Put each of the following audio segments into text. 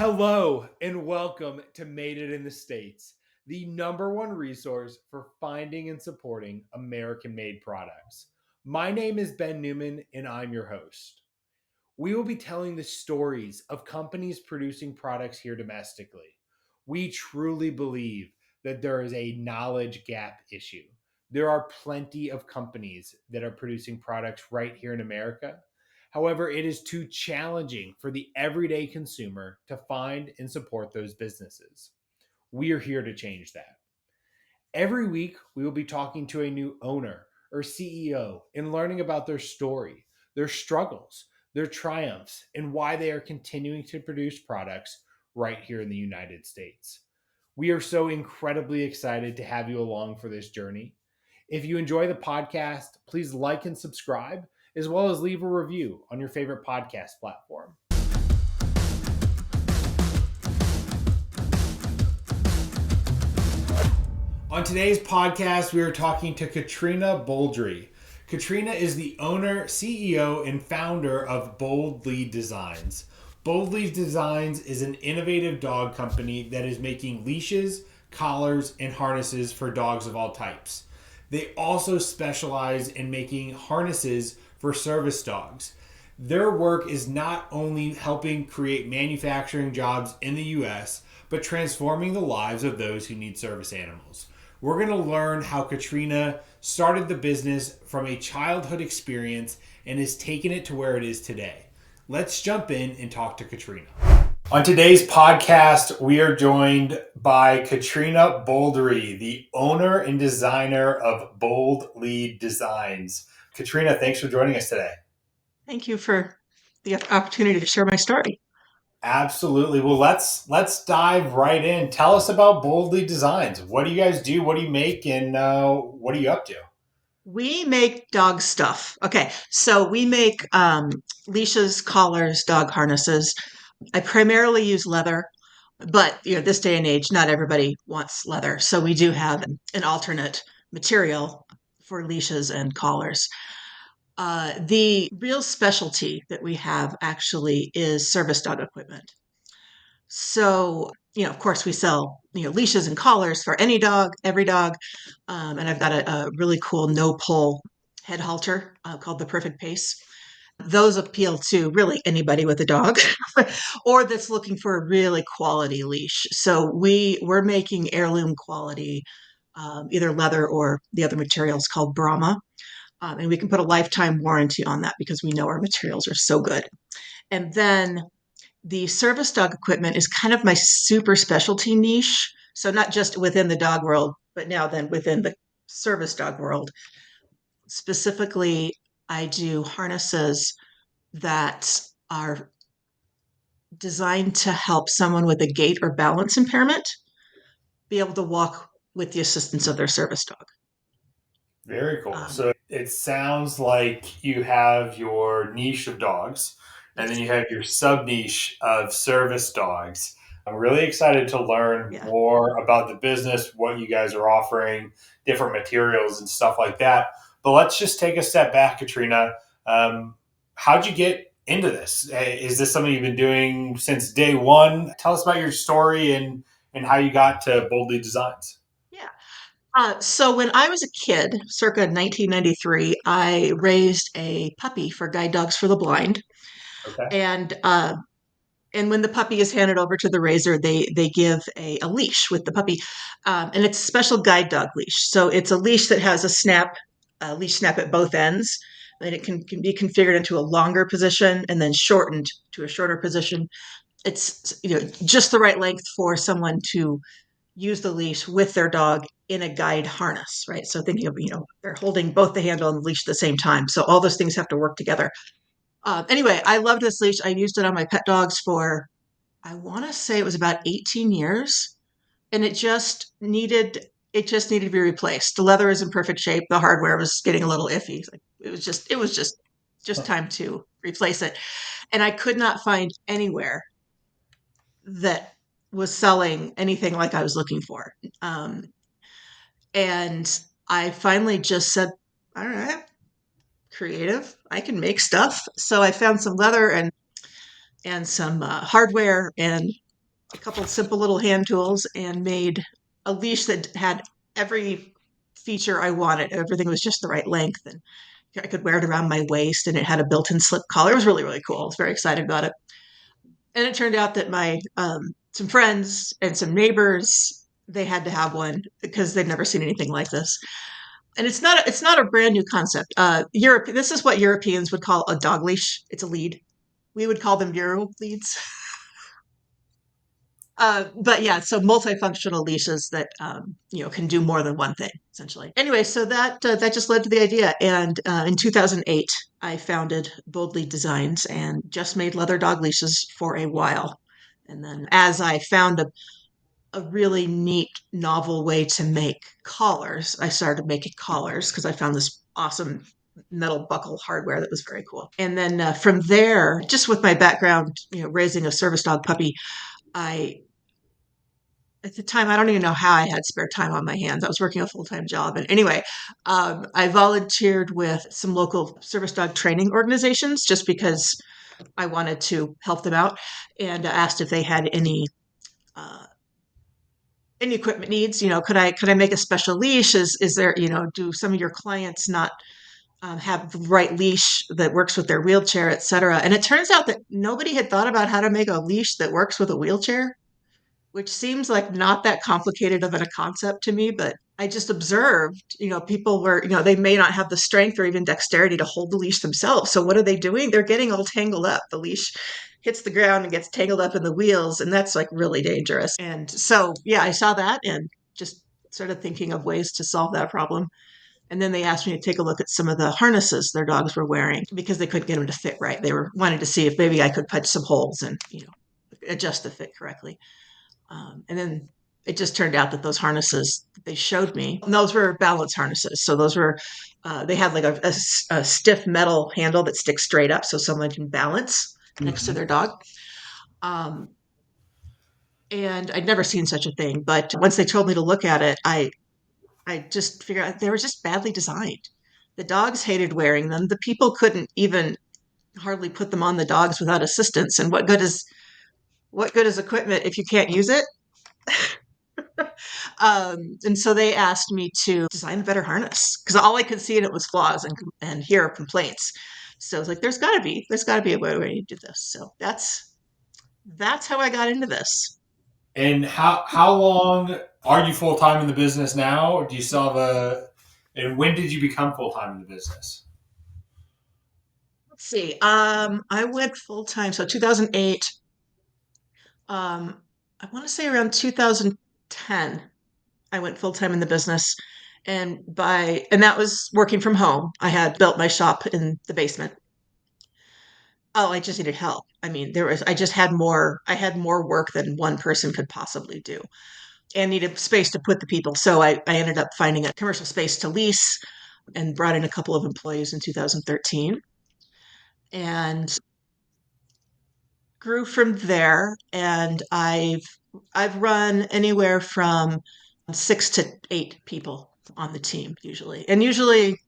Hello and welcome to Made It in the States, the number one resource for finding and supporting American made products. My name is Ben Newman and I'm your host. We will be telling the stories of companies producing products here domestically. We truly believe that there is a knowledge gap issue. There are plenty of companies that are producing products right here in America. However, it is too challenging for the everyday consumer to find and support those businesses. We are here to change that. Every week, we will be talking to a new owner or CEO and learning about their story, their struggles, their triumphs, and why they are continuing to produce products right here in the United States. We are so incredibly excited to have you along for this journey. If you enjoy the podcast, please like and subscribe, as well as leave a review on your favorite podcast platform. On today's podcast, we are talking to Katrina Boldry. Katrina is the owner, CEO, and founder of Boldly Designs. Boldly Designs is an innovative dog company that is making leashes, collars, and harnesses for dogs of all types. They also specialize in making harnesses for service dogs. Their work is not only helping create manufacturing jobs in the US, but transforming the lives of those who need service animals. We're going to learn how Katrina started the business from a childhood experience and has taken it to where it is today. Let's jump in and talk to Katrina. On today's podcast, we are joined by Katrina Boldry, the owner and designer of Boldly Designs. Katrina, thanks for joining us today. Thank you for the opportunity to share my story. Absolutely. Well, let's dive right in. Tell us about Boldly Designs. What do you guys do? What do you make? And what are you up to? We make dog stuff. Okay, so we make leashes, collars, dog harnesses. I primarily use leather, but this day and age, not everybody wants leather, so we do have an alternate material for leashes and collars. The real specialty that we have actually is service dog equipment. So, of course, we sell, leashes and collars for any dog, every dog. And I've got a really cool no pull head halter called the Perfect Pace. Those appeal to really anybody with a dog or that's looking for a really quality leash. So we're making heirloom quality, either leather or the other materials called Brahma. And we can put a lifetime warranty on that because we know our materials are so good. And then the service dog equipment is kind of my super specialty niche. So not just within the dog world, but now then within the service dog world. Specifically, I do harnesses that are designed to help someone with a gait or balance impairment be able to walk with the assistance of their service dog. Very cool. So it sounds like you have your niche of dogs, and then Yes. you have your sub niche of service dogs. I'm really excited to learn Yeah. more about the business, what you guys are offering, different materials, and stuff like that. But let's just take a step back, Katrina. How'd you get into this? Is this something you've been doing since day one? Tell us about your story and how you got to Boldly Designs. Yeah. So when I was a kid, circa 1993, I raised a puppy for Guide Dogs for the Blind. Okay. And when the puppy is handed over to the raiser, they give a leash with the puppy, and it's a special guide dog leash. So it's a leash that has a leash snap at both ends, and it can be configured into a longer position and then shortened to a shorter position. It's just the right length for someone to use the leash with their dog in a guide harness, right? So thinking of they're holding both the handle and the leash at the same time. So all those things have to work together. Anyway, I loved this leash. I used it on my pet dogs for, I want to say it was about 18 years, and it just needed to be replaced. The leather is in perfect shape. The hardware was getting a little iffy. Like, it was just time to replace it. And I could not find anywhere that was selling anything like I was looking for. And I finally just said, all right, creative. I can make stuff. So I found some leather and some hardware, and a couple simple little hand tools and made a leash that had every feature I wanted. Everything was just the right length, and I could wear it around my waist, and it had a built-in slip collar. It was really, really cool. I was very excited about it. And it turned out that my some friends and some neighbors, they had to have one because they'd never seen anything like this. And it's not a brand new concept. Europe. This is what Europeans would call a dog leash. It's a lead. We would call them Euro leads. But yeah, so multifunctional leashes that can do more than one thing essentially. Anyway, so that just led to the idea, and in 2008, I founded Boldly Designs and just made leather dog leashes for a while, and then as I found a really neat, novel way to make collars, I started making collars because I found this awesome metal buckle hardware that was very cool. And then from there, just with my background, raising a service dog puppy, I at the time, I don't even know how I had spare time on my hands. I was working a full time job. And anyway, I volunteered with some local service dog training organizations just because I wanted to help them out, and asked if they had uh, any equipment needs. Could I make a special leash? Is there, do some of your clients not have the right leash that works with their wheelchair, et cetera? And it turns out that nobody had thought about how to make a leash that works with a wheelchair, which seems like not that complicated of a concept to me, but I just observed, people were, they may not have the strength or even dexterity to hold the leash themselves. So what are they doing? They're getting all tangled up. The leash hits the ground and gets tangled up in the wheels, and that's like really dangerous. And so, yeah, I saw that and just started thinking of ways to solve that problem. And then they asked me to take a look at some of the harnesses their dogs were wearing because they couldn't get them to fit right. They were wanting to see if maybe I could punch some holes and, adjust the fit correctly. And then it just turned out that those harnesses that they showed me, those were balance harnesses. So those were, they had like a stiff metal handle that sticks straight up so someone can balance next to Mm-hmm. their dog. Um, and I'd never seen such a thing. But once they told me to look at it, I just figured out they were just badly designed. The dogs hated wearing them. The people couldn't even hardly put them on the dogs without assistance. And what good is equipment if you can't use it? And so they asked me to design a better harness because all I could see in it was flaws and hear complaints. So I was like, there's got to be a way to do this. So that's how I got into this. And how long are you full time in the business now? Or do you still have a? And when did you become full time in the business? Let's see. I went full time. So 2008. Um, I want to say around 2010, I went full time in the business. And that was working from home. I had built my shop in the basement. Oh, I just needed help. I mean, I had more work than one person could possibly do and needed space to put the people. So I ended up finding a commercial space to lease and brought in a couple of employees in 2013 and grew from there. And I've run anywhere from 6 to 8 people on the team usually. And usually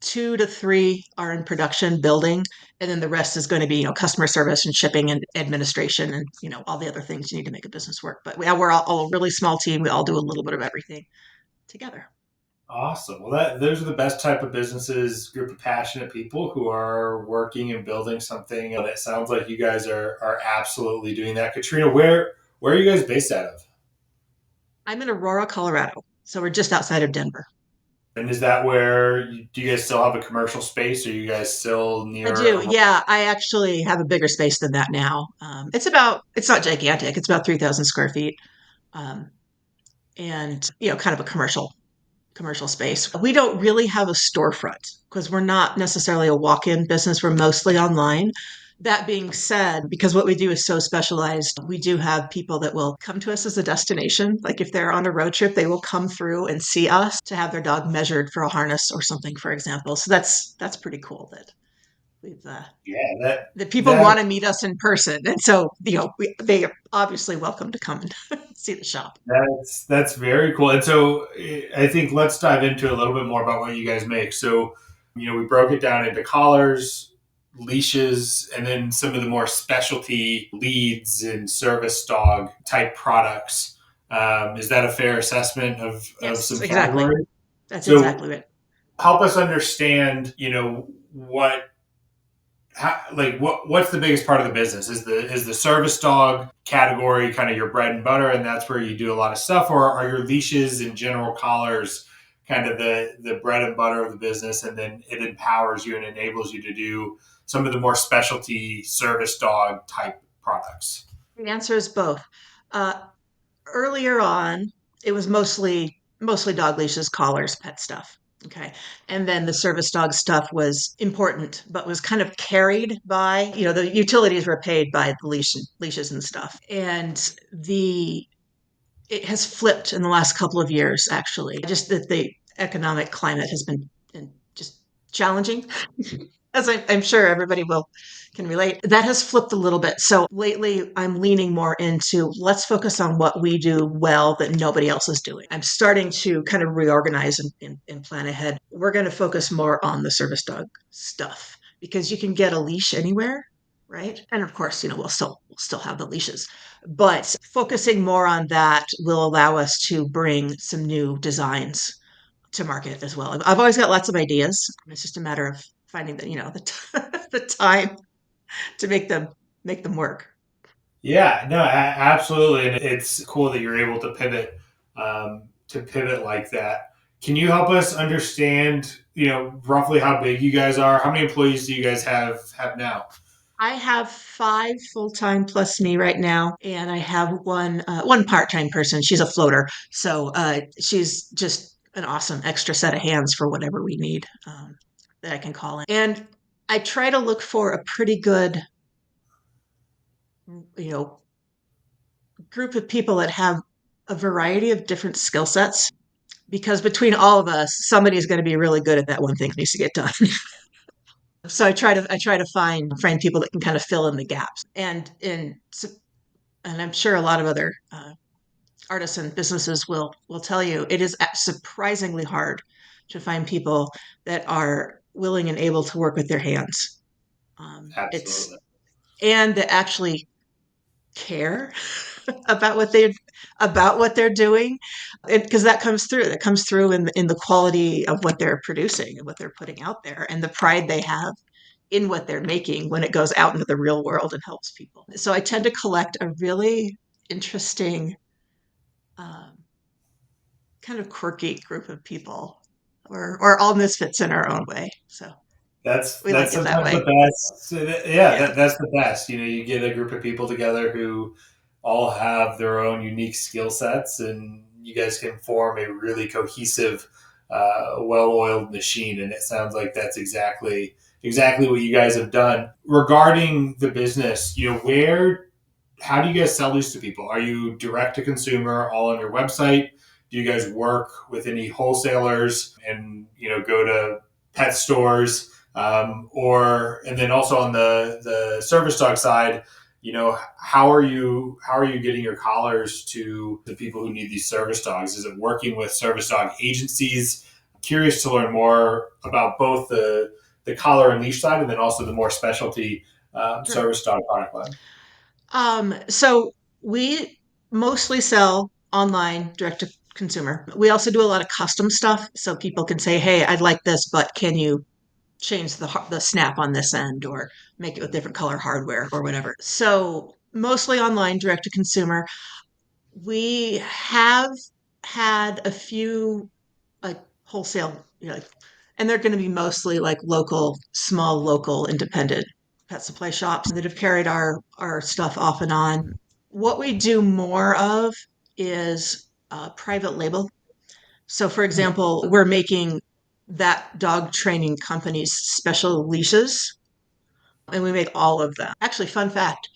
2 to 3 are in production building, and then the rest is going to be customer service and shipping and administration and all the other things you need to make a business work. But we're all a really small team. We all do a little bit of everything together. Awesome. Well, those are the best type of businesses, group of passionate people who are working and building something. And it sounds like you guys are absolutely doing that. Katrina, where are you guys based out of? I'm in Aurora, Colorado, so we're just outside of Denver. And is that where do you guys still have a commercial space? Or are you guys still I near do. a? Yeah, I actually have a bigger space than that now. It's not gigantic. It's about 3,000 square feet. Um, and kind of a commercial space. We don't really have a storefront because we're not necessarily a walk-in business. We're mostly online. That being said, because what we do is so specialized, we do have people that will come to us as a destination. Like if they're on a road trip, they will come through and see us to have their dog measured for a harness or something, for example. So that's pretty cool that we've Yeah, that that people that want to meet us in person, and so they are obviously welcome to come and see the shop. that's very cool. And so I think let's dive into a little bit more about what you guys make. So, we broke it down into collars, leashes and then some of the more specialty leads and service dog type products. Is that a fair assessment of Yes, some exactly. categories? That's So exactly it. help us understand, what what's the biggest part of the business? Is the service dog category kind of your bread and butter, and that's where you do a lot of stuff, or are your leashes and general collars kind of the bread and butter of the business, and then it empowers you and enables you to do some of the more specialty service dog type products? The answer is both. Uh, Earlier on, it was mostly dog leashes, collars, pet stuff. Okay. And then the service dog stuff was important, but was kind of carried by, the utilities were paid by the leashes and stuff. And the it has flipped in the last couple of years, actually. Just that the economic climate has been just challenging, as I'm sure everybody will can relate. That has flipped a little bit. So lately, I'm leaning more into let's focus on what we do well that nobody else is doing. I'm starting to kind of reorganize and plan ahead. We're going to focus more on the service dog stuff because you can get a leash anywhere, right? And of course, we'll still have the leashes, but focusing more on that will allow us to bring some new designs to market as well. I've always got lots of ideas. It's just a matter of finding the time to make them work. Yeah, no, absolutely, and it's cool that you're able to pivot like that. Can you help us understand, roughly how big you guys are? How many employees do you guys have now? I have 5 full-time plus me right now, and I have one part-time person. She's a floater, so she's just an awesome extra set of hands for whatever we need that I can call in. And I try to look for a pretty good, you know, group of people that have a variety of different skill sets because between all of us, somebody's going to be really good at that one thing that needs to get done. So I try to find people that can kind of fill in the gaps, and I'm sure a lot of other artisan businesses will tell you it is surprisingly hard to find people that are willing and able to work with their hands. It's Absolutely. and that actually care about what they're doing, because that comes through in the quality of what they're producing and what they're putting out there and the pride they have in what they're making when it goes out into the real world and helps people. So I tend to collect a really interesting, um, kind of quirky group of people, or all misfits in our own way. So we That's like it that sometimes the way. best. Yeah, Yeah. that's the best. You get a group of people together who all have their own unique skill sets, and you guys can form a really cohesive, well-oiled machine. And it sounds like that's exactly what you guys have done regarding the business. Where how do you guys sell these to people? Are you direct to consumer, all on your website? Do you guys work with any wholesalers and go to pet stores? Or and then also on the service dog side, how are you getting your collars to the people who need these service dogs? Is it working with service dog agencies? I'm curious to learn more about both the collar and leash side, and then also the more specialty Sure. service dog product line. So we mostly sell online, direct to consumer. We also do a lot of custom stuff, so people can say, "Hey, I'd like this, but can you change the snap on this end, or make it with different color hardware, or whatever?" So mostly online, direct to consumer. We have had a few like wholesale, and they're going to be mostly like small local independent pet supply shops that have carried our stuff off and on. What we do more of is private label. So, for example, we're making that dog training company's special leashes, and we make all of them. Actually, fun fact,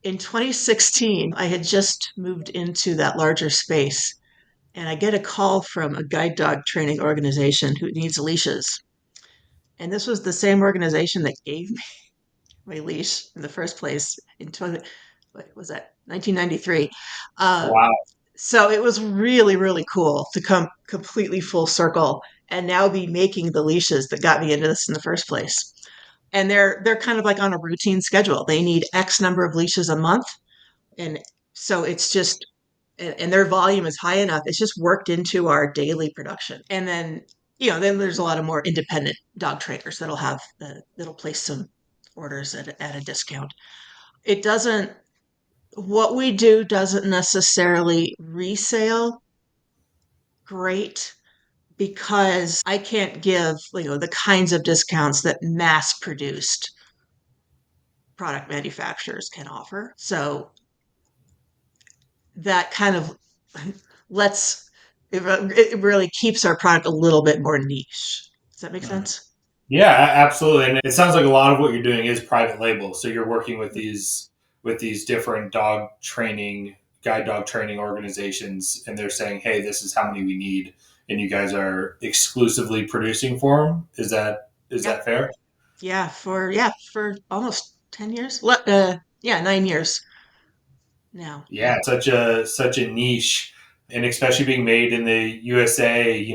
in 2016, I had just moved into that larger space, and I get a call from a guide dog training organization who needs leashes. And this was the same organization that gave me my leash in the first place in 20, what was that, 1993. Um, Wow. so it was really, really cool to come completely full circle and now be making the leashes that got me into this in the first place. and they're kind of like on a routine schedule. They need X number of leashes a month, and so it's just and their volume is high enough. It's just worked into our daily production, and then then there's a lot of more independent dog trainers that'll place some orders at a discount. It doesn't What we do doesn't necessarily resale great because I can't give the kinds of discounts that mass produced product manufacturers can offer. So that kind of lets it really keeps our product a little bit more niche. Does that make Mhm. sense? Yeah, absolutely. And it sounds like a lot of what you're doing is private label. So you're working with these different guide dog training organizations, and they're saying, "Hey, this is how many we need," and you guys are exclusively producing for them. Is Yeah, that fair? for almost 10 years. 9 years now. Yeah, such a niche, and especially being made in the USA.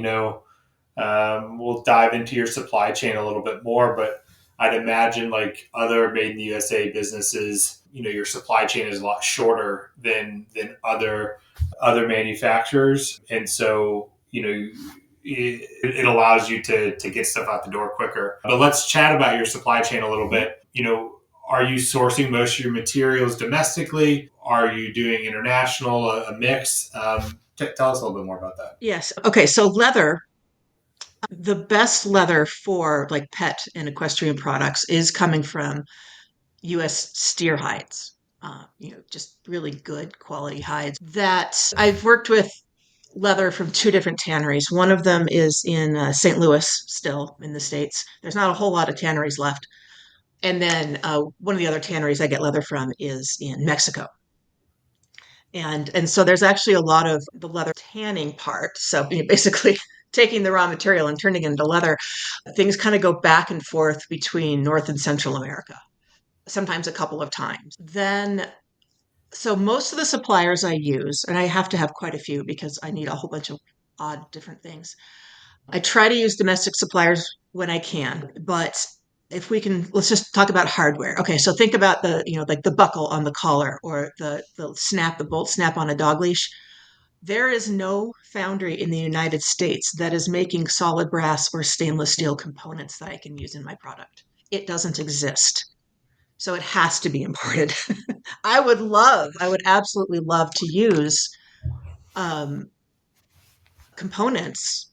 We'll dive into your supply chain a little bit more, but I'd imagine like other made in the USA businesses, your supply chain is a lot shorter than other manufacturers, and so it allows you to get stuff out the door quicker. But let's chat about your supply chain a little Mhm. bit. Are you sourcing most of your materials domestically? Are you doing international, a mix? Tell us a little bit more about that. Yes. Okay. So leather, the best leather for like pet and equestrian products is coming from U.S. steer hides. Just really good quality hides. That I've worked with leather from two different tanneries. One of them is in St. Louis, still in the States. There's not a whole lot of tanneries left. And then one of the other tanneries I get leather from is in Mexico. And so there's actually a lot of the leather tanning part. So basically taking the raw material and turning it into leather. Things kind of go back and forth between North and Central America, sometimes a couple of times. Then so most of the suppliers I use, and I have to have quite a few because I need a whole bunch of odd different things. I try to use domestic suppliers when I can, but if we can, let's just talk about hardware. Okay, so think about like the buckle on the collar or the bolt snap on a dog leash. There is no foundry in the United States that is making solid brass or stainless steel components that I can use in my product. It doesn't exist. So it has to be imported. I would absolutely love to use um, components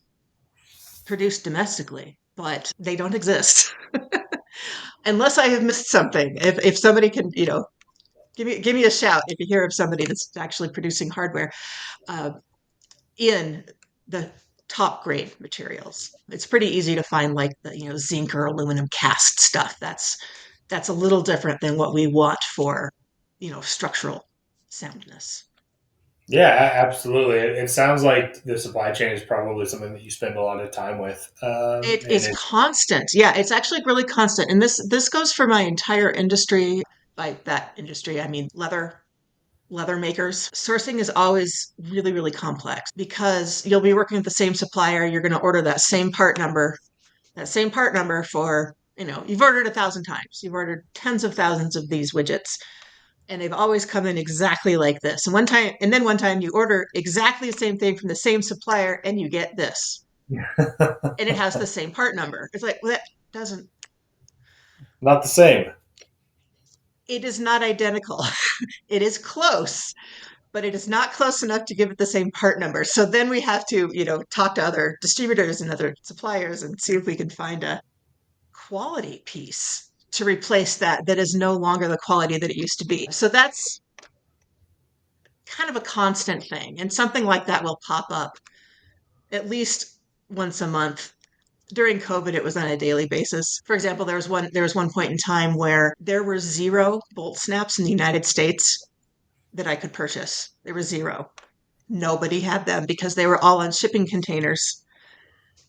produced domestically, but they don't exist unless I have missed something. If somebody can, give me a shout if you hear of somebody that's actually producing hardware uh, in the top grade materials. It's pretty easy to find like the zinc or aluminum cast stuff. That's a little different than what we want for structural soundness. Yeah, absolutely. It sounds like the supply chain is probably something that you spend a lot of time with, It and is constant. Yeah, it's actually really constant. And this goes for my entire industry. By that industry, I mean leather makers. Sourcing is always really, really complex because you'll be working with the same supplier. You're going to order that same part number for, you've ordered 1,000 times. You've ordered tens of thousands of these widgets, and they've always come in exactly like this. And then one time you order exactly the same thing from the same supplier and you get this. And it has the same part number. It's like, well, that doesn't, not the same. it is not identical. It is close, but it is not close enough to give it the same part number. So then we have to, talk to other distributors and other suppliers and see if we can find a quality piece to replace that is no longer the quality that it used to be. So that's kind of a constant thing. And something like that will pop up at least once a month. During COVID, it was on a daily basis. For example, there was one point in time where there were zero bolt snaps in the United States that I could purchase. There were zero. Nobody had them because they were all on shipping containers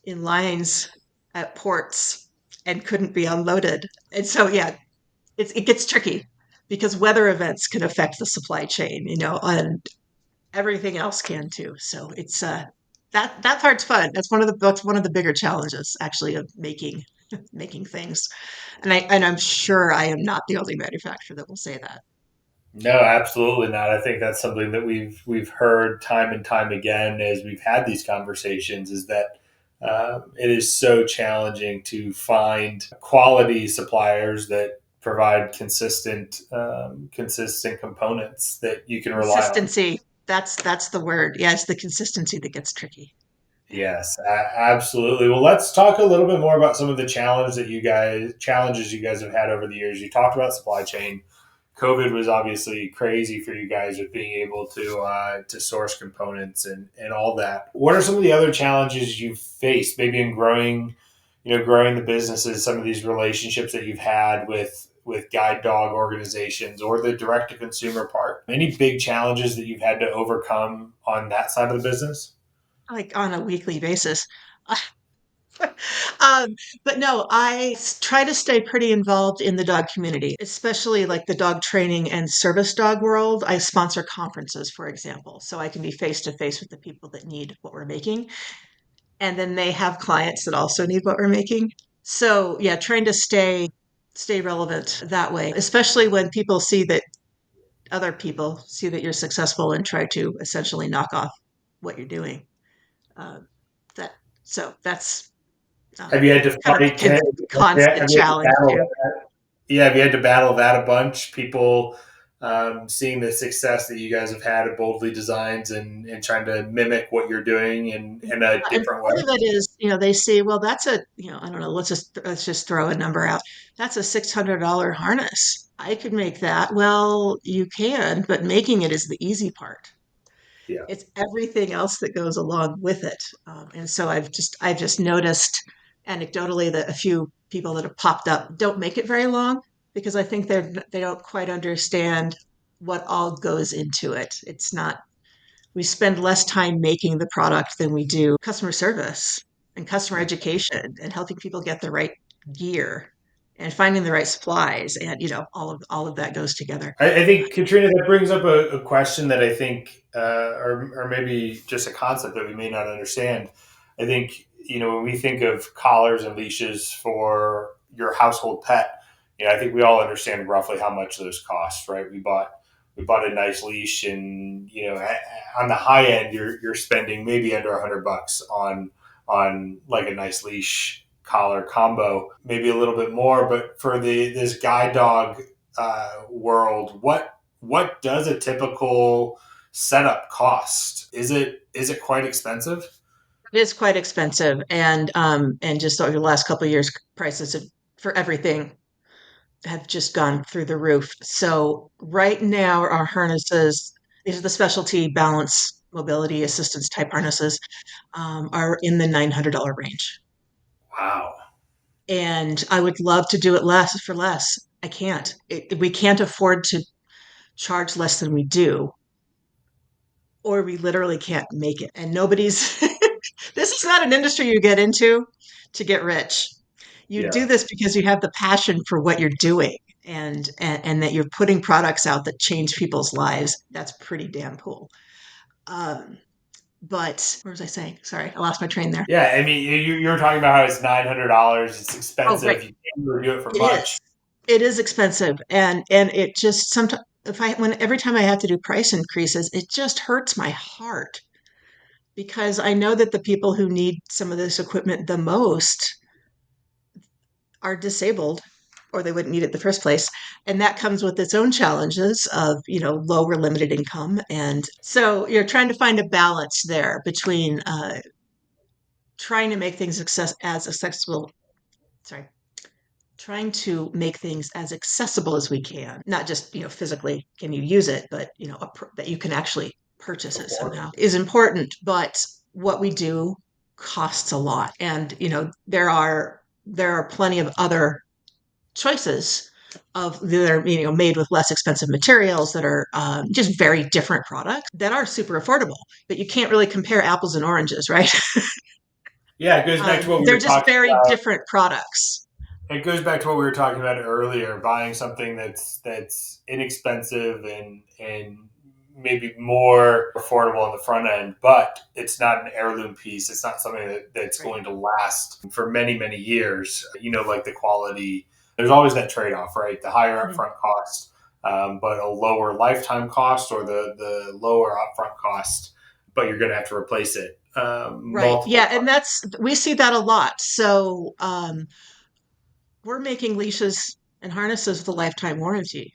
in lines at ports and couldn't be unloaded. And so, yeah, it gets tricky because weather events can affect the supply chain, and everything else can too. So it's that part's fun. That's one of the bigger challenges actually of making. making things. And I'm sure I am not the only manufacturer that will say that. No, absolutely not. I think that's something that we've heard time and time again as we've had these conversations. Is that it is so challenging to find quality suppliers that provide consistent components that you can rely on. Consistency. That's the word. Yeah, it's the consistency that gets tricky. Yes, absolutely. Well, let's talk a little bit more about some of the challenges you guys have had over the years. You talked about supply chain. COVID was obviously crazy for you guys with being able to source components and all that. What are some of the other challenges you've faced, maybe in growing the businesses? Some of these relationships that you've had with guide dog organizations or the direct to consumer part. Any big challenges that you've had to overcome on that side of the business? Like on a weekly basis. um, but no, try to stay pretty involved in the dog community, especially like the dog training and service dog world. I sponsor conferences, for example, so I can be face to face with the people that need what we're making. And then they have clients that also need what we're making. So yeah, trying to stay relevant that way, especially when people see that other people see that you're successful and try to essentially knock off what you're doing. Uh, that so that's Have you had to kind of fight? a constant Have you had to challenge battle too. that? Yeah, have you had to battle that a bunch? People seeing the success that you guys have had at Boldly Designs and trying to mimic what you're doing in a And different way. part of it is, they see, well, that's I don't know, let's just throw a number out. That's a $600 harness. I could make that. Well, you can, but making it is the easy part. Yeah. It's everything else that goes along with it. And so I've just noticed anecdotally that a few people that have popped up don't make it very long because I think they don't quite understand what all goes into it. It's not We spend less time making the product than we do customer service and customer education and helping people get the right gear and finding the right supplies, and all of that goes together. I think Katrina, that brings up a question that I think, or maybe just a concept that we may not understand. I think when we think of collars and leashes for your household pet, I think we all understand roughly how much those cost, right? We bought a nice leash, and on the high end, you're spending maybe under $100 on like a nice leash collar combo, maybe a little bit more. But for this guide dog world, what does a typical setup cost? Is it quite expensive? It is quite expensive, and just over the last couple of years, prices for everything have just gone through the roof. So right now, our harnesses, these are the specialty balance mobility assistance type harnesses, are in the $900 range. Wow. And I would love to do it less for less. I can't. We can't afford to charge less than we do, or we literally can't make it. And nobody's, this is not an industry you get into to get rich. You do Yeah. this because you have the passion for what you're doing, and that you're putting products out that change people's lives. That's pretty damn cool. Um, but what was I saying? Sorry, I lost my train there. Yeah. I mean, you're talking about how it's $900. It's Oh, right. expensive. You can't really do it for It much. is. It is expensive, and it just sometimes, if I when every time I have to do price increases, it just hurts my heart because I know that the people who need some of this equipment the most are disabled, or they wouldn't need it in the first place. And that comes with its own challenges of, low or limited income. And so you're trying to find a balance there between trying to make things as accessible, sorry, trying to make things as accessible as we can, not just, physically, can you use it, but, that you can actually purchase it Afford. somehow is important. But what we do costs a lot. And, there are plenty of other choices that are made with less expensive materials that are just very different products that are super affordable. But you can't really compare apples and oranges, right? Yeah, it goes back to what we They're were just talking very about. different products. It goes back to what we were talking about earlier. Buying something that's inexpensive and maybe more affordable on the front end, but it's not an heirloom piece. It's not something that's Right. going to last for many, many years. Like the quality, there's always that trade off, right? The higher Mhm. upfront cost, but a lower lifetime cost, or the lower upfront cost, but you're going to have to replace it Right. multiple Yeah, and times. we see that a lot. So we're making leashes and harnesses with a lifetime warranty.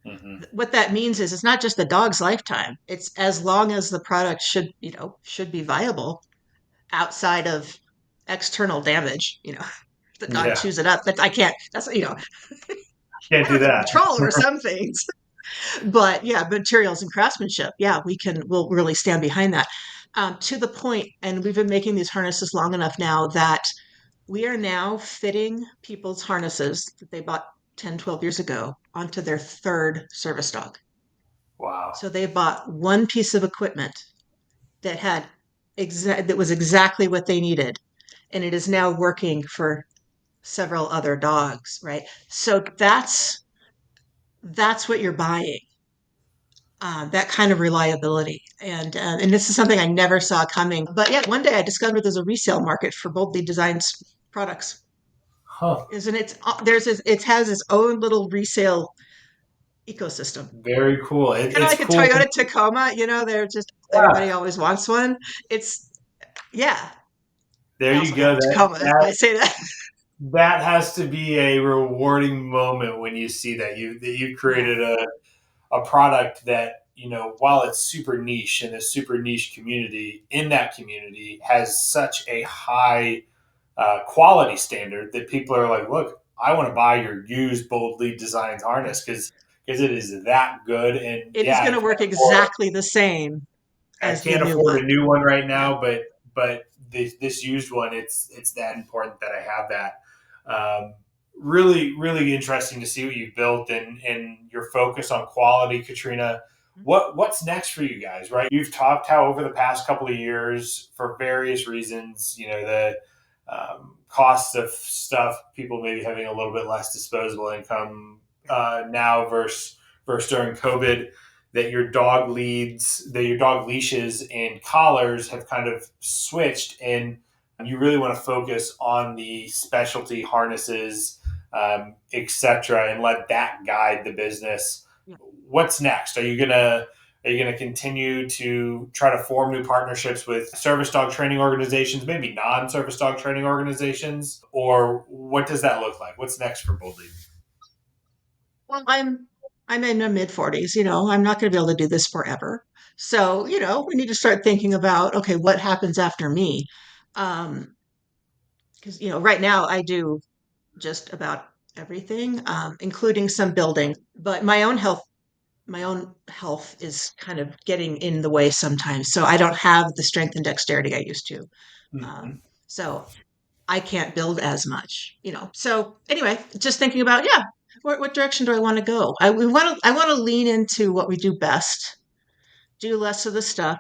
Mm-hmm. What that means is it's not just the dog's lifetime. It's as long as the product should be viable outside of external damage. The dog Yeah, chews it up, but I can't. That's I can't do don't have that. control over some things. But yeah, materials and craftsmanship. Yeah, we'll really stand behind that. To the point, and we've been making these harnesses long enough now that we are now fitting people's harnesses that they bought 10, 12 years ago onto their third service dog. Wow. So they bought one piece of equipment that that was exactly what they needed, and it is now working for several other dogs, right? So that's what you're buying. That kind of reliability, and this is something I never saw coming. But yeah, one day I discovered there's a resale market for Boldly Designs products. Huh. Isn't it? It has its own little resale ecosystem. Very cool. Kind of It's like a cool. Toyota Tacoma, they're just everybody Yeah. always wants one. It's yeah. There I you also have go. a Tacoma. That's why I That say that. that has to be a rewarding moment when you see that you Yeah. created a product that, while it's super niche in a super niche community, in that community has such a high quality standard that people are like, look, I want to buy your used Boldly Designed Yeah. harness because it is that good. And It is yeah, going to work exactly the same I as the can't new afford one. a new one right Yeah. now, but this used one, it's that important that I have that. Really, really interesting to see what you've built and your focus on quality, Katrina. What's next for you guys? Right, you've talked how over the past couple of years, for various reasons, the cost of stuff, people maybe having a little bit less disposable income now versus during COVID, that your dog leashes and collars have kind of switched, and you really want to focus on the specialty harnesses, etc., and let that guide the business. Yeah. What's next? Are you gonna continue to try to form new partnerships with service dog training organizations, maybe non-service dog training organizations, or what does that look like? What's next for Boldly? Well, I'm in my mid 40s. I'm not going to be able to do this forever. So, we need to start thinking about, okay, what happens after me? Because, right now I do just about everything, including some building, but my own health is kind of getting in the way sometimes. So I don't have the strength and dexterity I used to. Mm-hmm. So I can't build as much. So anyway, just thinking about, yeah, what direction do I want to go? I want to lean into what we do best, do less of the stuff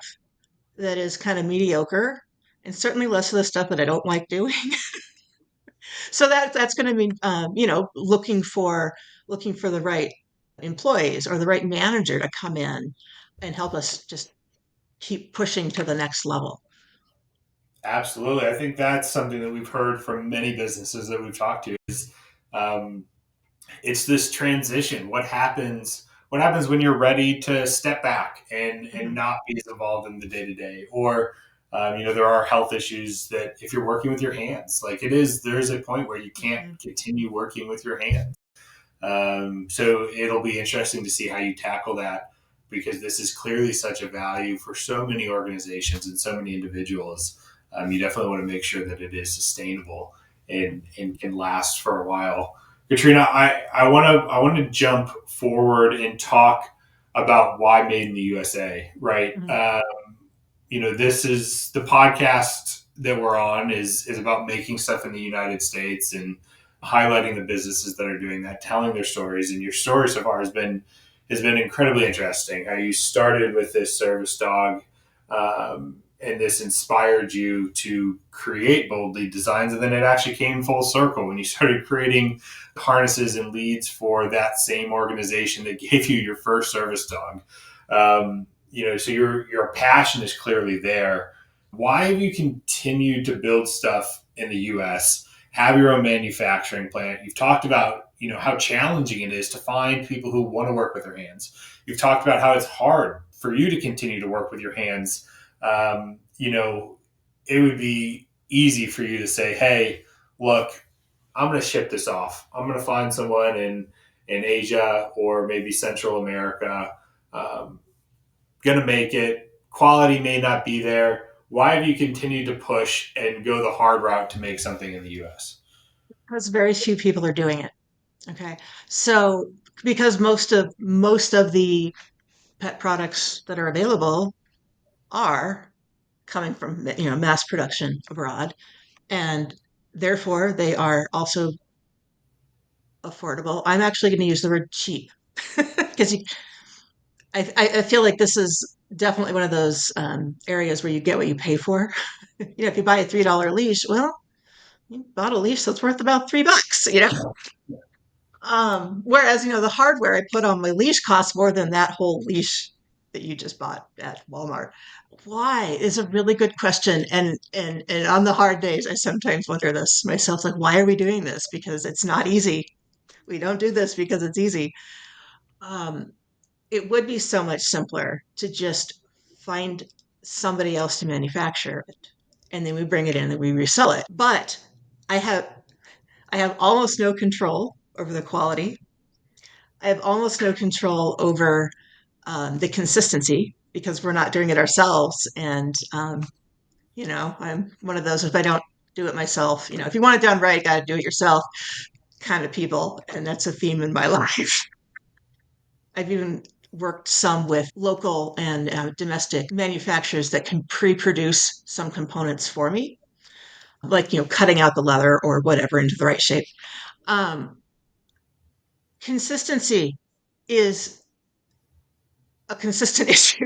that is kind of mediocre, and certainly less of the stuff that I don't like doing. So that's going to mean, looking for the right employees or the right manager to come in and help us just keep pushing to the next level. Absolutely. I think that's something that we've heard from many businesses that we've talked to is um, it's this transition. What happens when you're ready to step back and Mhm. not be as involved in the day to day, or there are health issues that if you're working with your hands, like there's a point where you can't Mhm. continue working with your hands. So it'll be interesting to see how you tackle that, because this is clearly such a value for so many organizations and so many individuals. You definitely want to make sure that it is sustainable and can last for a while. Katrina, I want to jump forward and talk about why Made in the USA. Right, Mhm. this is the podcast that we're on is about making stuff in the United States and highlighting the businesses that are doing that, telling their stories. And your story so far has been incredibly interesting. How you started with this service dog, and this inspired you to create Boldly Designs, and then it actually came full circle when you started creating harnesses and leads for that same organization that gave you your first service dog. so your passion is clearly there. Why have you continued to build stuff in the U.S., have your own manufacturing plant? You've talked about how challenging it is to find people who want to work with their hands. You've talked about how it's hard for you to continue to work with your hands. It would be easy for you to say, "Hey, look, I'm going to ship this off. I'm going to find someone in Asia or maybe Central America. Um, going to make it. Quality may not be there. Why have you continued to push and go the hard route to make something in the U.S.?" Because very few people are doing it. Okay. So because most of the pet products that are available are coming from mass production abroad, and therefore they are also affordable. I'm actually going to use the word cheap because I feel like this is definitely one of those areas where you get what you pay for. If you buy a $3 leash, well, you bought a leash that's worth about $3. Whereas the hardware I put on my leash costs more than that whole leash that you just bought at Walmart. Why is a really good question, and on the hard days, I sometimes wonder this myself, like, why are we doing this? Because it's not easy. We don't do this because it's easy. Um, it would be so much simpler to just find somebody else to manufacture it, and then we bring it in and we resell it. But I have I have almost no control over the quality. I have almost no control over the consistency because we're not doing it ourselves. And I'm one of those, if I don't do it myself, if you want it done right, you got to do it yourself kind of people. And that's a theme in my life. I've even worked some with local and domestic manufacturers that can pre-produce some components for me, like cutting out the leather or whatever into the right shape. Um, Consistency is a consistent issue.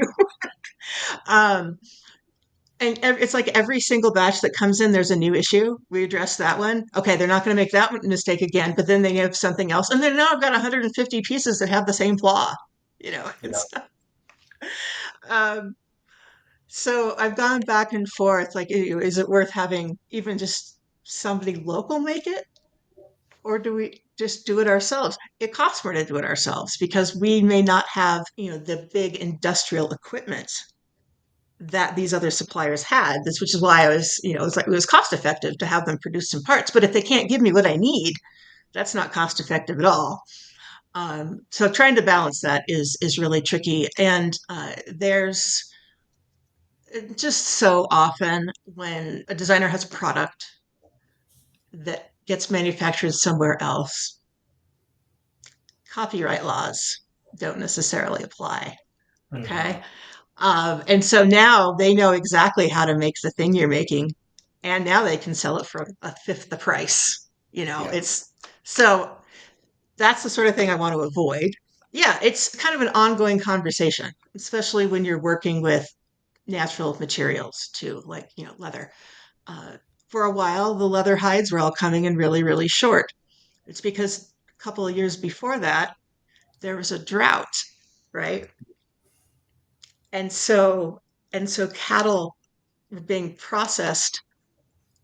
um, and it's like every single batch that comes in, there's a new issue. We address that one. Okay, they're not going to make that mistake again, but then they have something else. And then now I've got 150 pieces that have the same flaw, Yeah. um, so I've gone back and forth. Like, is it worth having even just somebody local make it? Or do we just do it ourselves? It costs more to do it ourselves because we may not have, the big industrial equipment that these other suppliers had. This, which is why it was cost effective to have them produce some parts. But if they can't give me what I need, that's not cost effective at all. So trying to balance that is really tricky. And there's just so often when a designer has a product that gets manufactured somewhere else, copyright laws don't necessarily apply. Mm-hmm. Okay. And so now they know exactly how to make the thing you're making, and now they can sell it for a fifth the price. Yeah. It's so that's the sort of thing I want to avoid. Yeah, it's kind of an ongoing conversation, especially when you're working with natural materials too, like leather. Uh, for a while, the leather hides were all coming in really, really short. It's because a couple of years before that, there was a drought, right? And so cattle were being processed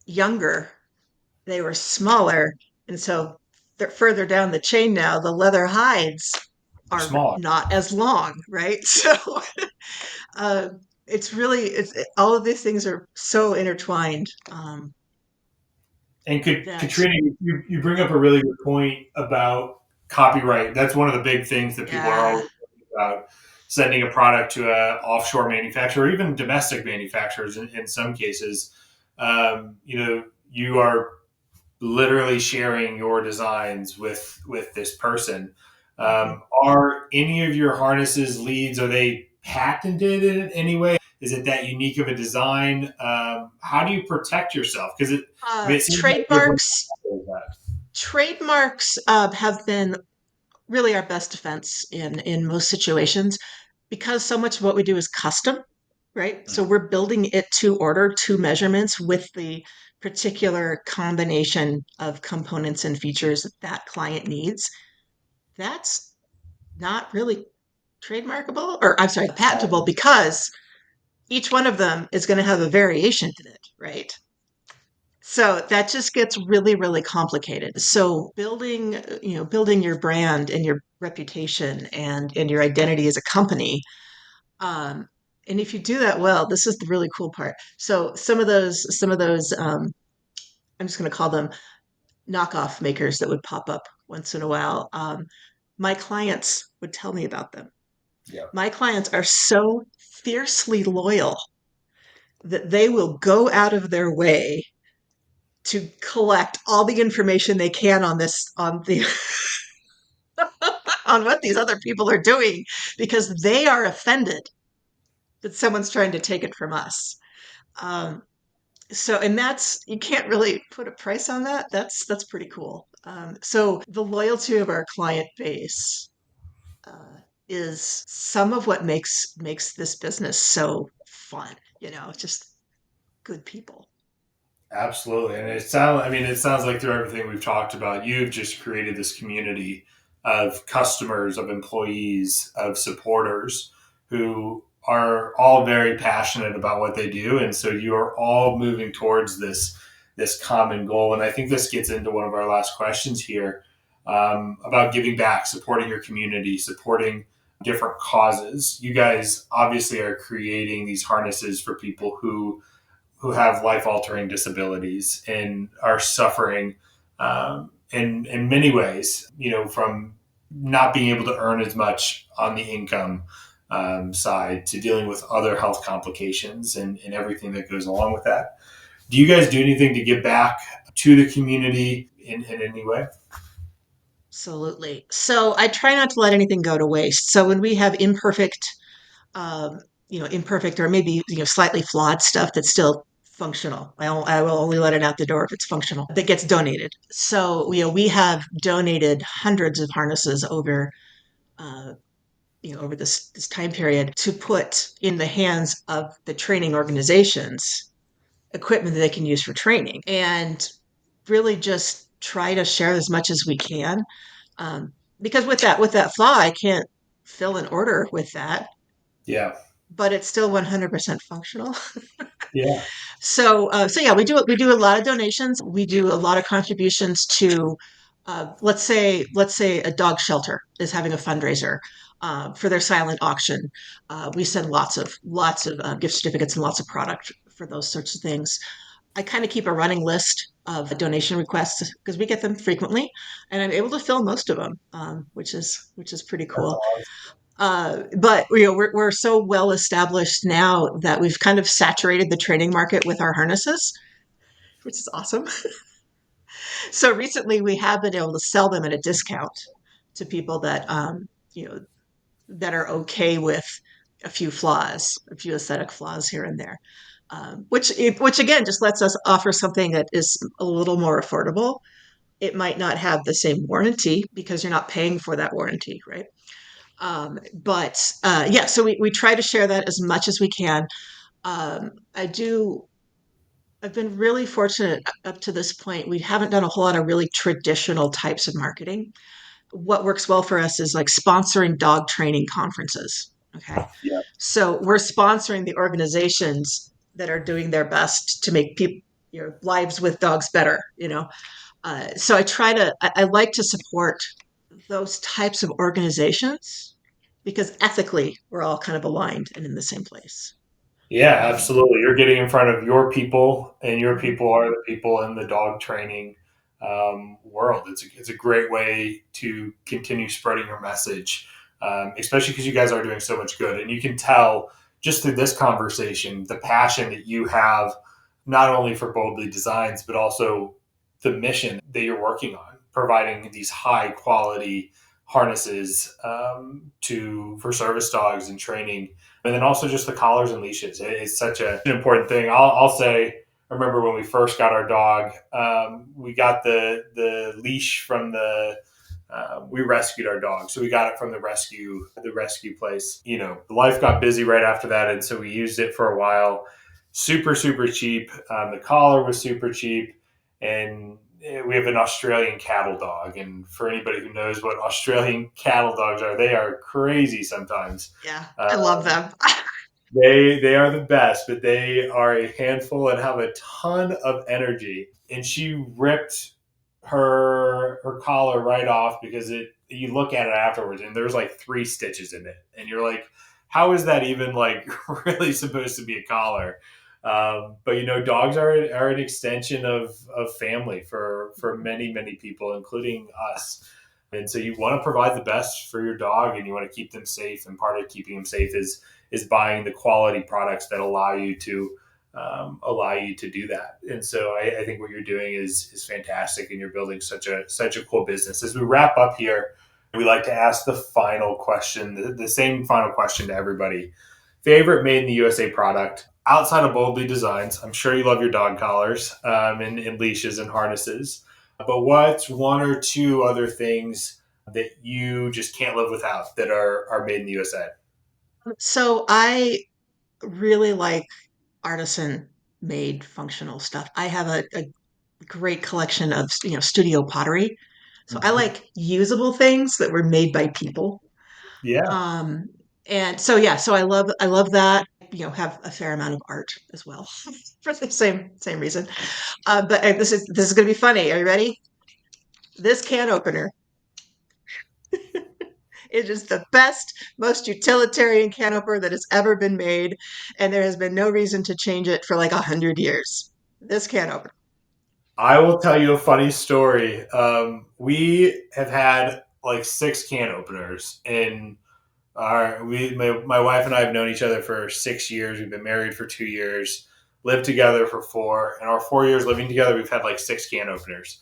younger. They were smaller, and so they're further down the chain now. The leather hides They're are small. not as long, right? So uh, all of these things are so intertwined And that Katrina, you bring up a really good point about copyright. That's one of the big things that people are yeah. always talking about, sending a product to a offshore manufacturer, or even domestic manufacturers in some cases. You are literally sharing your designs with this person. Mhm. Are any of your harnesses leads? Are they patented in any way? Is it that unique of a design? How do you protect yourself? Because it seems like you're Trademarks trademarks have been really our best defense in most situations because so much of what we do is custom, right? So we're building it to order, to measurements with the particular combination of components and features that client needs. That's not really trademarkable, or I'm sorry, patentable, because each one of them is going to have a variation in it, right? So that just gets really, really complicated. So building your brand and your reputation and your identity as a company. Um, and if you do that well, this is the really cool part. So some of those, I'm just going to call them knockoff makers that would pop up once in a while. My clients would tell me about them. Yeah. My clients are so fiercely loyal that they will go out of their way to collect all the information they can on the on what these other people are doing because they are offended that someone's trying to take it from us. Um, so, and that's you can't really put a price on that. That's pretty cool. So the loyalty of our client base is some of what makes this business so fun. Just good people. Absolutely. And it sounds like through everything we've talked about, you've just created this community of customers, of employees, of supporters who are all very passionate about what they do. And so you are all moving towards this common goal. And I think this gets into one of our last questions here, about giving back, supporting your community, supporting different causes. You guys obviously are creating these harnesses for people who have life altering disabilities and are suffering, in many ways, from not being able to earn as much on the income, side, to dealing with other health complications and everything that goes along with that. Do you guys do anything to give back to the community in any way? Absolutely. So I try not to let anything go to waste. So when we have um, imperfect or maybe slightly flawed stuff that's still functional, I will only let it out the door if it's functional. That gets donated. So we have donated hundreds of harnesses uh, over this time period to put in the hands of the training organizations equipment that they can use for training, and really just try to share as much as we can. Um, because with that flaw, I can't fill an order with that, Yeah. but it's still 100% functional. Yeah. So yeah, we do a lot of donations. We do a lot of contributions to, let's say a dog shelter is having a fundraiser for their silent auction. We send lots of gift certificates and lots of product for those sorts of things. I kind of keep a running list of donation requests because we get them frequently, and I'm able to fill most of them, which is pretty That's cool. awesome. But we're so well established now that we've kind of saturated the training market with our harnesses, which is awesome. So recently, we have been able to sell them at a discount to people you know that are okay with a few aesthetic flaws here and there. Which again just lets us offer something that is a little more affordable. It might not have the same warranty because you're not paying for that warranty, right? But yeah, so we try to share that as much as we can. I do. I've been really fortunate up to this point. We haven't done a whole lot of really traditional types of marketing. What works well for us is like sponsoring dog training conferences. Okay. Yeah. So we're sponsoring the organizations that are doing their best to make people lives with dogs better. So I like to support those types of organizations because ethically we're all kind of aligned and in the same place. Yeah, Um, absolutely. You're getting in front of your people, and your mhm. people are the people in the dog training, world. It's a great way to continue spreading your message, especially because you guys are doing so much good. And you can tell just through this conversation the passion that you have, not only for Boldly Designs, but also the mission that you're working on, providing these high quality harnesses, to for service dogs and training, and then also just the collars and leashes. It's such an important thing. I'll say, I remember when we first got our dog, we got the leash from we rescued our dog, so we got it from the rescue place. Life got busy right after that, and so we used it for a while. Super super cheap. The collar was super cheap, and we have an Australian cattle dog, and for anybody who knows what Australian cattle dogs are, they are crazy sometimes. Yeah, I love Um, them. they are the best, but they are a handful and have a ton of energy. And she ripped her collar right off because it. You look at it afterwards, and there's like 3 stitches in it, and you're like, how is that even like really supposed to be a collar? But dogs are an extension of family for many people, including us. And so you want to provide the best for your dog, and you want to keep them safe. And part of keeping them safe is buying the quality products that allow you to do that. And so I think what you're doing is fantastic, and you're building such a cool business. As we wrap up here, we like to ask the final question, the same final question to everybody. Favorite made in the USA product outside of Boldly Designs? I'm sure you love your dog collars and leashes and harnesses. But what's one or two other things that you just can't live without that are made in the USA? So I really like artisan made functional stuff. I have a great collection of studio pottery. So I Mhm. like usable things that were made by people. Yeah. Um, and so yeah, so I love that. Have a fair amount of art as well for the same reason. But this is going to be funny. Are you ready? This can opener. It is the best, most utilitarian can opener that has ever been made, and there has been no reason to change it for like 100 years. This can opener. I will tell you a funny story. We have had like 6 can openers, and my wife and I have known each other for 6 years. We've been married for 2 years, lived together for four. And our 4 years living together, we've had like 6 can openers.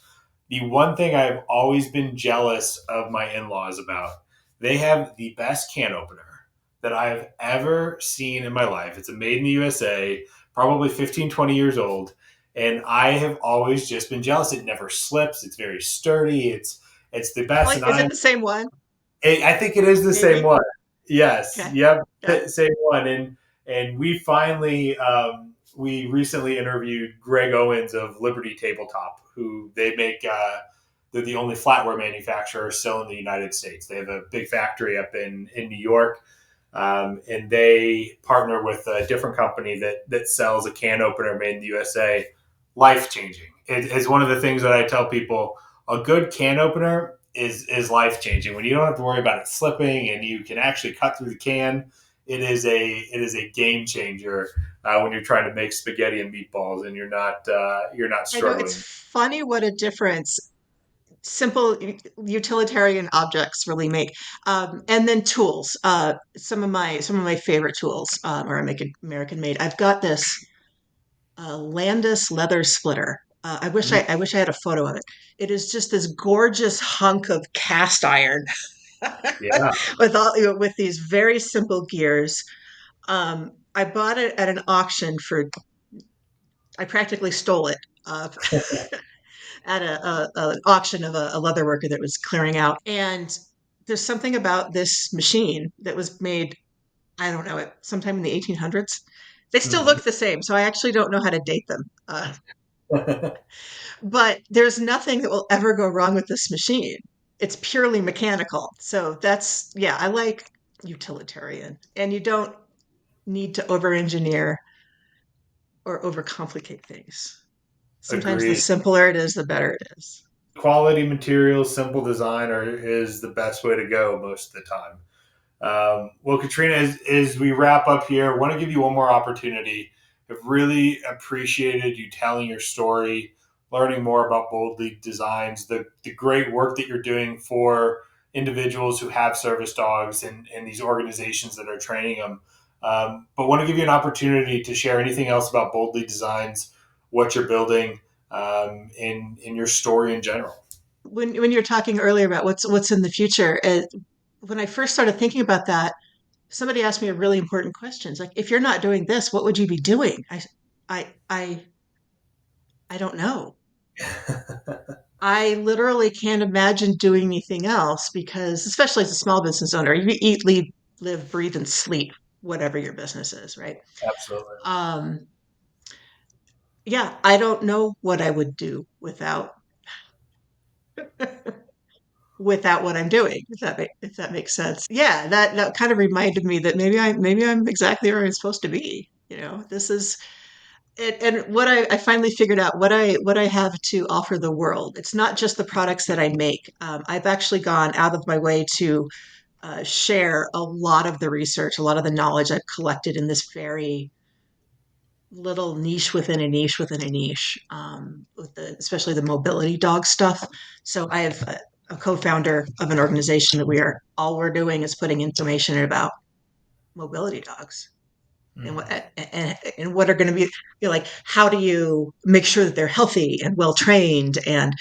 The one thing I've always been jealous of my in-laws about, they have the best can opener that I've ever seen in my life. It's a made in the USA, probably 15, 20 years old. And I have always just been jealous. It never slips. It's very sturdy. It's the best. Really? And Is it the same one? I think it is the same Maybe. one. Yes. Okay. Yep. Yeah. Same one. And we finally we recently interviewed Greg Owens of Liberty Tabletop, who they make. They're the only flatware manufacturer still in the United States. They have a big factory up in New York, and they partner with a different company that sells a can opener made in the USA. Life changing. It is one of the things that I tell people. A good can opener is life changing when you don't have to worry about it slipping and you can actually cut through the can. It is a game changer when you're trying to make spaghetti and meatballs and you're not I know it's struggling. funny what a difference simple utilitarian objects really make. And then tools. Some of my favorite tools are American made. I've got this Landis leather splitter. I wish I had a photo of it. It is just this gorgeous hunk of cast iron Yeah. with these very simple gears. I bought it at an auction for. I practically stole it. At an auction of a leather worker that was clearing out. And there's something about this machine that was made, I don't know, sometime in the 1800s. They still Mhm. look the same, so I actually don't know how to date them. But there's nothing that will ever go wrong with this machine. It's purely mechanical. So yeah, I like utilitarian. And you don't need to over engineer or overcomplicate things. Sometimes the Agreed. simpler it is, the better it is. Quality materials, simple design is the best way to go most of the time. Well, Katrina, as we wrap up here, I want to give you one more opportunity. I've really appreciated you telling your story, learning more about Boldly Designs, the great work that you're doing for individuals who have service dogs and these organizations that are training them. But want to give you an opportunity to share anything else about Boldly Designs, what you're building, in your story in general. When you're talking earlier about what's in the future, when I first started thinking about that, somebody asked me a really important question. It's like, if you're not doing this, what would you be doing? I, I, I don't know. I literally can't imagine doing anything else because, especially as a small business owner, you eat, live, breathe, and sleep whatever your business is, right? Absolutely. Um, yeah, I don't know what I would do without. without what I'm doing, if that makes sense. Yeah, that kind of reminded me that maybe I'm exactly where I'm supposed to be. This is it, and what I finally figured out what I have to offer the world. It's not just the products that I make. I've actually gone out of my way to share a lot of the research, a lot of the knowledge I've collected in this very little niche within a niche within a niche, with especially the mobility dog stuff. So I have a co-founder of an organization that all we're doing is putting information about mobility dogs and Mm. what are going to be, like, how do you make sure that they're healthy and well trained and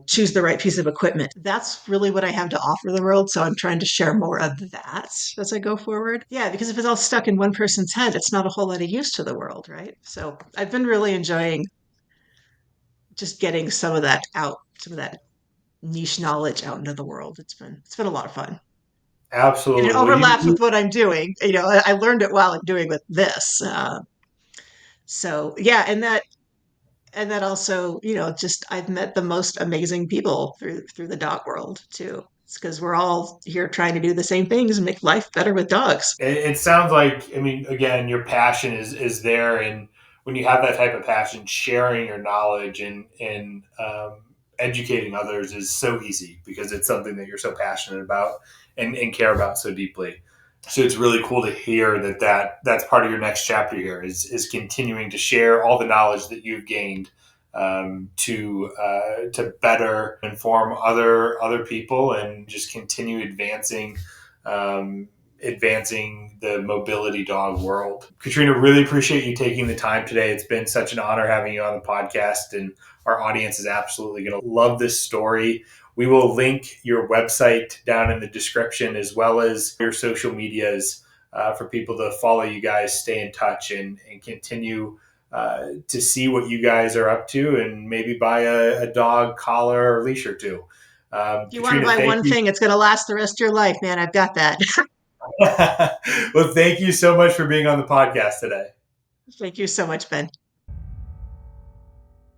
choose the right piece of equipment. That's really what I have to offer the world. So I'm trying to share more of that as I go forward. Yeah, because if it's all stuck in one person's head, it's not a whole lot of use to the world, right? So I've been really enjoying just getting some of that out, some of that niche knowledge out into the world. It's been a lot of fun. And it Absolutely. Well, overlaps with what I'm doing. I learned it while I'm doing with this. So yeah, and that also, just I've met the most amazing people through the dog world too. It's because we're all here trying to do the same things and make life better with dogs. it sounds like, I mean, again, your passion is there, and when you have that type of passion, sharing your knowledge and educating others is so easy because it's something that you're so passionate about and care about so deeply. So it's really cool to hear that's part of your next chapter here is continuing to share all the knowledge that you've gained, to better inform other people and just continue um, advancing the mobility dog world. Katrina, really appreciate you taking the time today. It's been such an honor having you on the podcast, and our audience is absolutely going to love this story. We will link your website down in the description as well as your social medias, for people to follow you guys, stay in touch, and continue to see what you guys are up to and maybe buy a dog collar or leash or two. If you want to Katrina, buy thank one you. thing, it's going to last the rest of your life, man. I've got that. Well, thank you so much for being on the podcast today. Thank you so much, Ben.